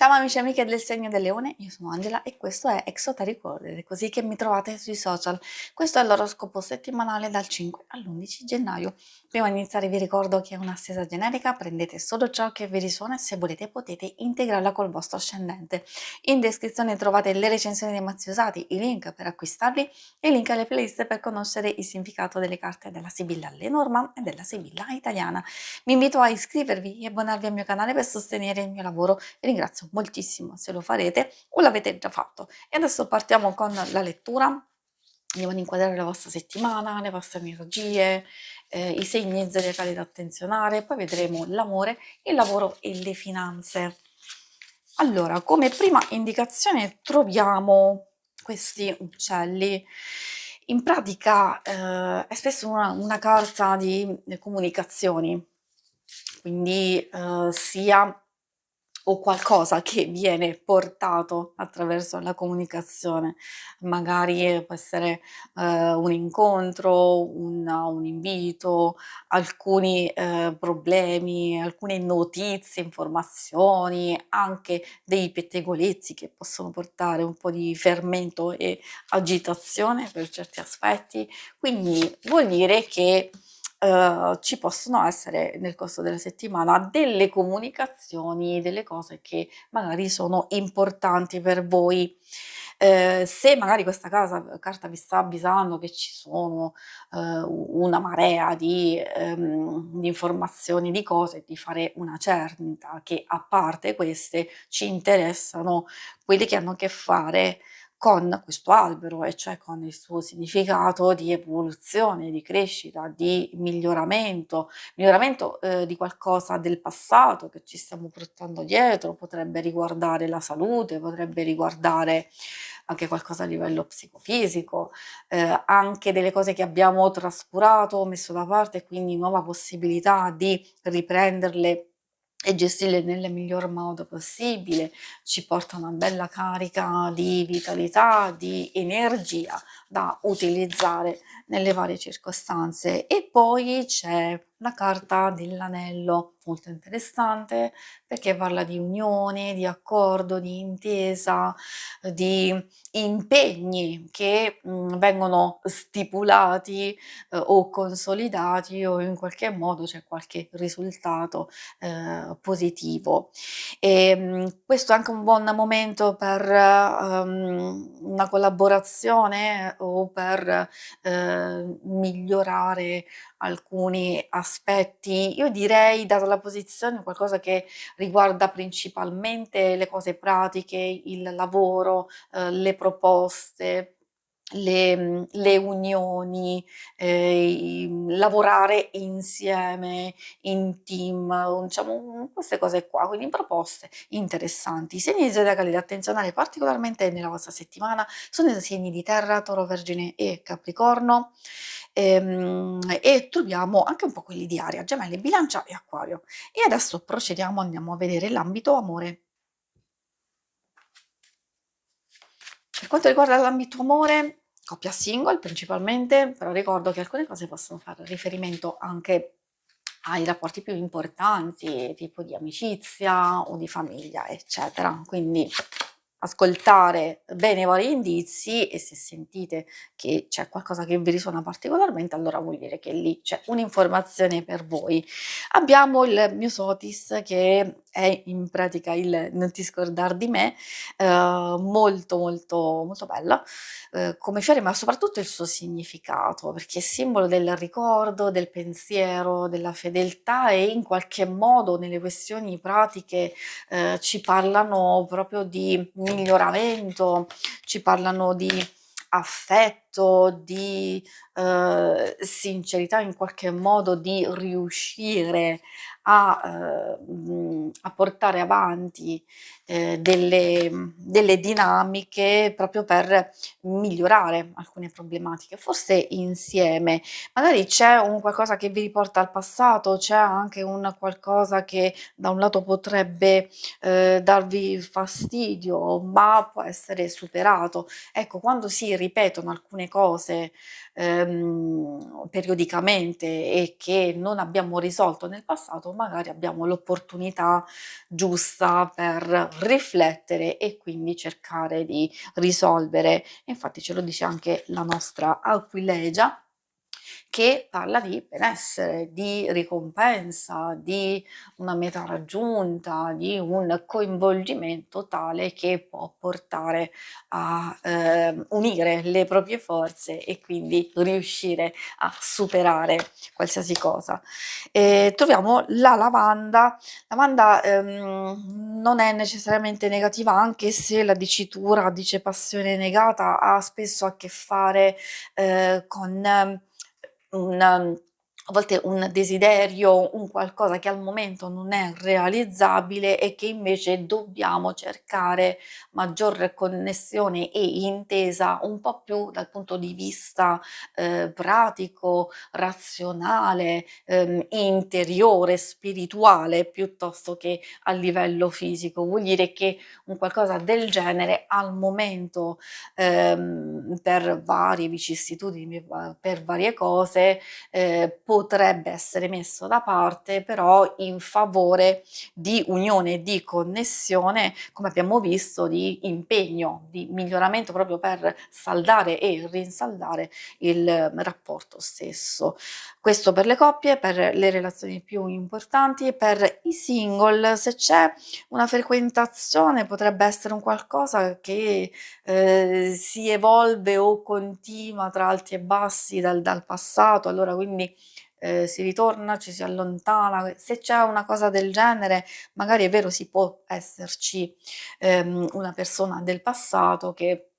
Ciao amici e amiche del segno del leone, io sono Angela e questo è Exoteric World, ed è così che mi trovate sui social. Questo è l'oroscopo settimanale dal 5 all'11 gennaio. Prima di iniziare vi ricordo che è una stesa generica, prendete solo ciò che vi risuona e se volete potete integrarla col vostro ascendente. In descrizione trovate le recensioni dei mazzi usati, i link per acquistarli e i link alle playlist per conoscere il significato delle carte della Sibilla Lenormand e della Sibilla italiana. Vi invito a iscrivervi e abbonarvi al mio canale per sostenere il mio lavoro e ringrazio moltissimo se lo farete o l'avete già fatto. E adesso partiamo con la lettura. Andiamo ad inquadrare la vostra settimana, le vostre energie, i segni zodiacali da attenzionare, poi vedremo l'amore, il lavoro e le finanze. Allora, come prima indicazione troviamo questi uccelli. In pratica è spesso una carta di comunicazioni, quindi sia o qualcosa che viene portato attraverso la comunicazione, magari può essere un incontro, un invito, alcuni problemi, alcune notizie, informazioni, anche dei pettegolezzi che possono portare un po' di fermento e agitazione per certi aspetti. Quindi vuol dire che ci possono essere nel corso della settimana delle comunicazioni, delle cose che magari sono importanti per voi. Se magari questa carta vi sta avvisando che ci sono una marea di informazioni, di cose, di fare una cernita, che a parte queste ci interessano quelle che hanno a che fare con questo albero, e cioè con il suo significato di evoluzione, di crescita, di miglioramento di qualcosa del passato che ci stiamo portando dietro, potrebbe riguardare la salute, potrebbe riguardare anche qualcosa a livello psicofisico, anche delle cose che abbiamo trascurato, messo da parte, quindi nuova possibilità di riprenderle e gestirle nel miglior modo possibile. Ci porta una bella carica di vitalità, di energia da utilizzare nelle varie circostanze. E poi c'è la carta dell'anello, molto interessante perché parla di unione, di accordo, di intesa, di impegni che vengono stipulati o consolidati, o in qualche modo c'è qualche risultato positivo. Questo è anche un buon momento per una collaborazione o per migliorare alcuni aspetti. Io direi, data la posizione, qualcosa che riguarda principalmente le cose pratiche, il lavoro, le proposte, le unioni, lavorare insieme, in team, diciamo, queste cose qua, quindi proposte interessanti. I segni zodiacali da attenzionare particolarmente nella vostra settimana sono i segni di Terra, Toro, Vergine e Capricorno, e troviamo anche un po' quelli di Aria, Gemelli, Bilancia e Acquario. E adesso procediamo, andiamo a vedere l'ambito amore. Per quanto riguarda l'ambito amore, coppia single principalmente, però ricordo che alcune cose possono fare riferimento anche ai rapporti più importanti, tipo di amicizia o di famiglia, eccetera. Quindi ascoltare bene i vari indizi, e se sentite che c'è qualcosa che vi risuona particolarmente, allora vuol dire che lì c'è un'informazione per voi. Abbiamo il mio Sotis, che è in pratica il non ti scordar di me, molto molto molto bella come fiore, ma soprattutto il suo significato, perché è simbolo del ricordo, del pensiero, della fedeltà, e in qualche modo nelle questioni pratiche ci parlano proprio di miglioramento, ci parlano di affetto, di sincerità, in qualche modo di riuscire a portare avanti delle dinamiche proprio per migliorare alcune problematiche, forse insieme. Magari c'è un qualcosa che vi riporta al passato, c'è anche un qualcosa che da un lato potrebbe darvi fastidio, ma può essere superato. Ecco, quando si ripetono alcune alcune cose periodicamente e che non abbiamo risolto nel passato, magari abbiamo l'opportunità giusta per riflettere e quindi cercare di risolvere. Infatti ce lo dice anche la nostra Aquilegia, che parla di benessere, di ricompensa, di una meta raggiunta, di un coinvolgimento tale che può portare a unire le proprie forze e quindi riuscire a superare qualsiasi cosa. Troviamo la lavanda. Lavanda non è necessariamente negativa, anche se la dicitura dice passione negata, ha spesso a che fare con un a volte un desiderio, un qualcosa che al momento non è realizzabile e che invece dobbiamo cercare maggior connessione e intesa un po' più dal punto di vista, pratico, razionale, interiore, spirituale, piuttosto che a livello fisico. Vuol dire che un qualcosa del genere al momento, per varie vicissitudini, per varie cose, potrebbe essere messo da parte, però in favore di unione, di connessione, come abbiamo visto, di impegno, di miglioramento proprio per saldare e rinsaldare il rapporto stesso. Questo per le coppie, per le relazioni più importanti. Per i single, se c'è una frequentazione, potrebbe essere un qualcosa che si evolve o continua tra alti e bassi dal passato, allora quindi si ritorna, ci si allontana. Se c'è una cosa del genere, magari è vero, si può esserci una persona del passato che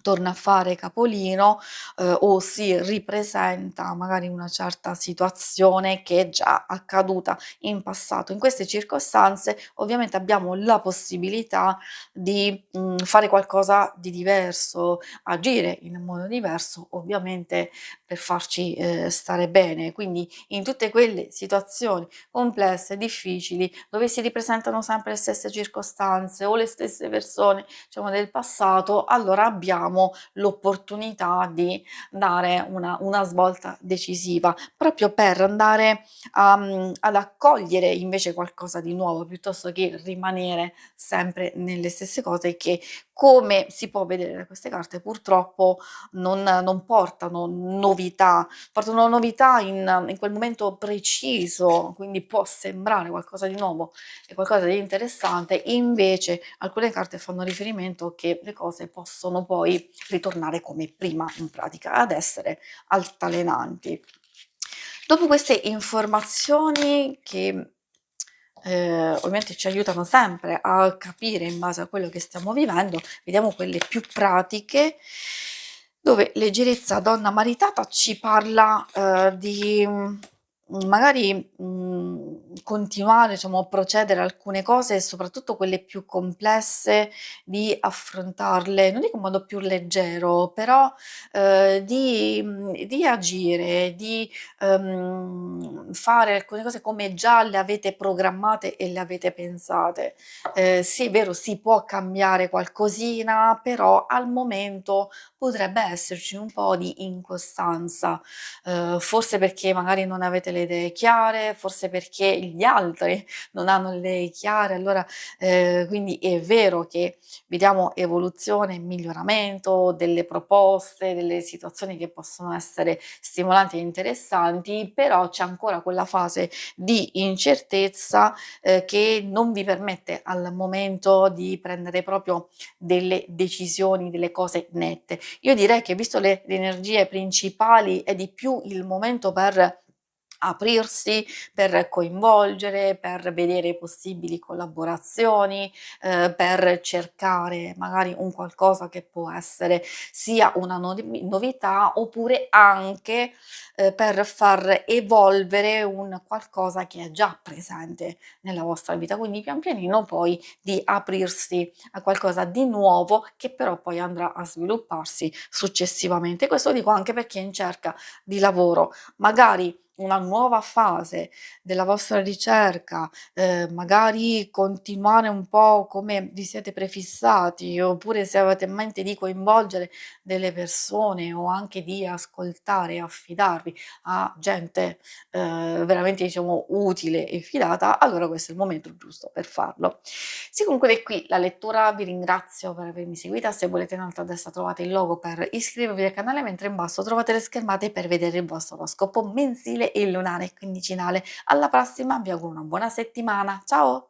torna a fare capolino, o si ripresenta magari una certa situazione che è già accaduta in passato. In queste circostanze ovviamente abbiamo la possibilità di fare qualcosa di diverso, agire in un modo diverso, ovviamente per farci stare bene. Quindi in tutte quelle situazioni complesse, difficili, dove si ripresentano sempre le stesse circostanze o le stesse persone, diciamo, del passato, allora abbiamo l'opportunità di dare una svolta decisiva, proprio per andare ad accogliere invece qualcosa di nuovo, piuttosto che rimanere sempre nelle stesse cose che, come si può vedere da queste carte, purtroppo non portano novità, portano novità in quel momento preciso, quindi può sembrare qualcosa di nuovo e qualcosa di interessante, invece alcune carte fanno riferimento che le cose possono poi ritornare come prima in pratica, ad essere altalenanti. Dopo queste informazioni che ovviamente ci aiutano sempre a capire in base a quello che stiamo vivendo, vediamo quelle più pratiche, dove leggerezza donna maritata ci parla di magari continuare, diciamo, procedere alcune cose e soprattutto quelle più complesse di affrontarle, non dico in modo più leggero, però di agire, di fare alcune cose come già le avete programmate e le avete pensate. Sì, è vero, si può cambiare qualcosina, però al momento potrebbe esserci un po' di incostanza, forse perché magari non avete le idee chiare, forse perché gli altri non hanno le idee chiare, allora quindi è vero che vediamo evoluzione, miglioramento, delle proposte, delle situazioni che possono essere stimolanti e interessanti, però c'è ancora quella fase di incertezza che non vi permette al momento di prendere proprio delle decisioni, delle cose nette. Io direi che visto le energie principali è di più il momento per aprirsi, per coinvolgere, per vedere possibili collaborazioni, per cercare magari un qualcosa che può essere sia una novità oppure anche, per far evolvere un qualcosa che è già presente nella vostra vita. Quindi pian pianino poi di aprirsi a qualcosa di nuovo che però poi andrà a svilupparsi successivamente. Questo lo dico anche per chi è in cerca di lavoro, magari una nuova fase della vostra ricerca, magari continuare un po' come vi siete prefissati, oppure se avete in mente di coinvolgere delle persone o anche di ascoltare e affidarvi a gente, veramente diciamo utile e fidata, allora questo è il momento giusto per farlo. Si conclude qui la lettura, vi ringrazio per avermi seguita, se volete in alto a destra trovate il logo per iscrivervi al canale, mentre in basso trovate le schermate per vedere il vostro oroscopo mensile e lunare quindicinale. Alla prossima, vi auguro una buona settimana, ciao!